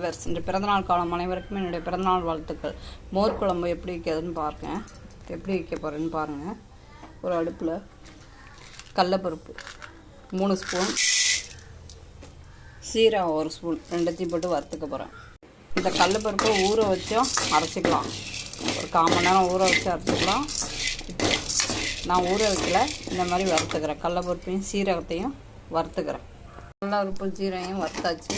Viewers, இந்த பிறந்தநாள் காலம் அனைவருக்கும் என்னுடைய பிறந்தநாள் வாழ்த்துக்கள். மோர் குழம்பு எப்படி வைக்கிறதுன்னு பாருங்கள். எப்படி வைக்க போகிறேன்னு பாருங்கள். ஒரு அடுப்பில் கடலைப்பருப்பு 3 ஸ்பூன், சீரகம் 1 ஸ்பூன், ரெண்டுத்தையும் போட்டு வறுத்துக்க போகிறேன். இந்த கடலைப்பருப்பை ஊற வச்சும் அரைச்சிக்கலாம். ஒரு 1/4 மணி நேரம் ஊற வச்சு அரைச்சிக்கலாம். நான் ஊற வைக்கல, இந்த மாதிரி வறுத்துக்கிறேன். கடலைப்பருப்பையும் சீரகத்தையும் வறுத்துக்கிறேன். கடலைப்பருப்பு சீரகையும் வறுத்தாச்சு.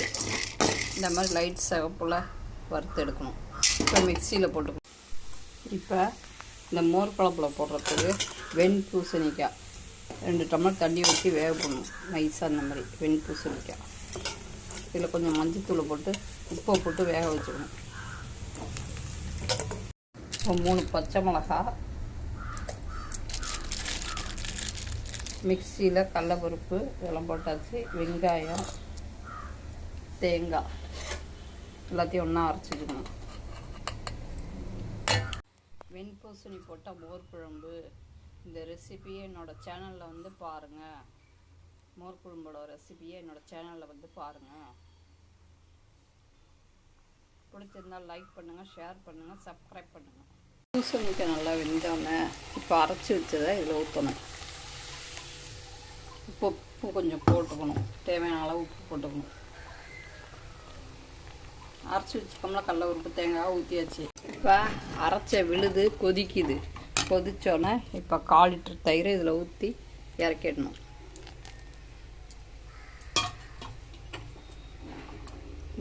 இந்த மாதிரி லைட் சிவப்பில் வறுத்து எடுக்கணும். இப்போ மிக்சியில் போட்டுக்கணும். இப்போ இந்த மோர் குழம்புல போடுறதுக்கு வெண்பூசணிக்காய் 2 டம்ளர் தண்ணி ஊற்றி வேக போடணும். நைஸாக இந்த மாதிரி வெண்பூசணிக்காய். இதில் கொஞ்சம் மஞ்சத்தூள் போட்டு உப்பை போட்டு வேக வச்சுக்கணும். இப்போ 3 பச்சை மிளகா, மிக்சியில் கடலைப்பருப்பு இதெல்லாம் போட்டாச்சு. வெங்காயம், தேங்காய் எல்லாத்தையும் ஒன்றா அரைச்சிக்கணும். வெண்பூசணி போட்ட மோர் குழம்பு. இந்த ரெசிபியை என்னோடய சேனலில் வந்து பாருங்கள். மோர் குழம்போட ரெசிபியை என்னோடய சேனலில் வந்து பாருங்கள். பிடிச்சிருந்தால் லைக் பண்ணுங்கள், ஷேர் பண்ணுங்கள், சப்ஸ்கிரைப் பண்ணுங்கள். பூசணிக்கு நல்லா வெந்தோடனே இப்போ அரைச்சி வச்சதை இதில் ஊற்றணும். உப்பு கொஞ்சம் போட்டுக்கணும். தேவையான அளவு உப்பு போட்டுக்கணும். அரைச்சி வச்சுக்கோம்னா கடலை உருப்பு தேங்காய் ஊற்றியாச்சு. இப்போ அரைச்ச விழுது கொதிக்குது. கொதித்தோன்னே இப்போ 1/4 லிட்டர் தயிர் இதில் ஊற்றி இறக்கிடணும்.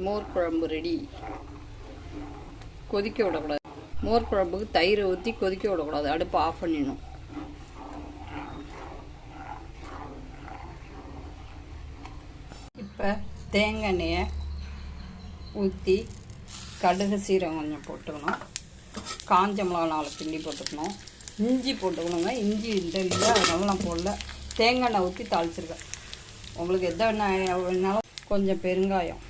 மோர் குழம்பு ரெடி. கொதிக்க விடக்கூடாது. மோர் குழம்புக்கு தயிரை ஊற்றி கொதிக்க விடக்கூடாது. அடுப்பை ஆஃப் பண்ணிடணும். இப்போ தேங்காய் எண்ணெயை ஊற்றி கடுகு சீரகம் கொஞ்சம் போட்டுக்கணும். காஞ்ச மிளகா 4 கிள்ளி போட்டுக்கணும். இஞ்சி போட்டுக்கணுங்க. இஞ்சி இல்லை, அதனால நான் போடல. தேங்காய் எண்ணெய் ஊற்றி தாளிச்சிருக்கேன். உங்களுக்கு எந்த எண்ணெய் வேணாலும். கொஞ்சம் பெருங்காயம்,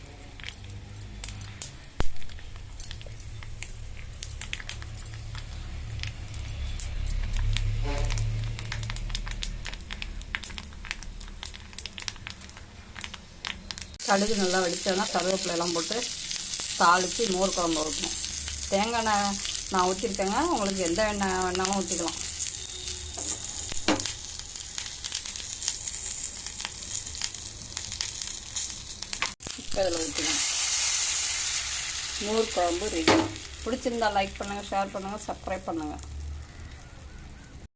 கடுகு நல்லா வெடிச்சோன்னா கருவேப்பிலையெல்லாம் போட்டு தாளித்து மோர் குழம்பு ஊற்றணும். தேங்காய் எண்ணெய் நான் ஊற்றிருக்கேங்க. உங்களுக்கு எந்த எண்ணெய் வேணாலும் ஊற்றிக்கலாம். இப்போ இதில் ஊற்றிக்கணும். மோர் குழம்பு ரெடி. பிடிச்சிருந்தா லைக் பண்ணுங்கள், ஷேர் பண்ணுங்கள், சப்ஸ்கிரைப் பண்ணுங்கள்.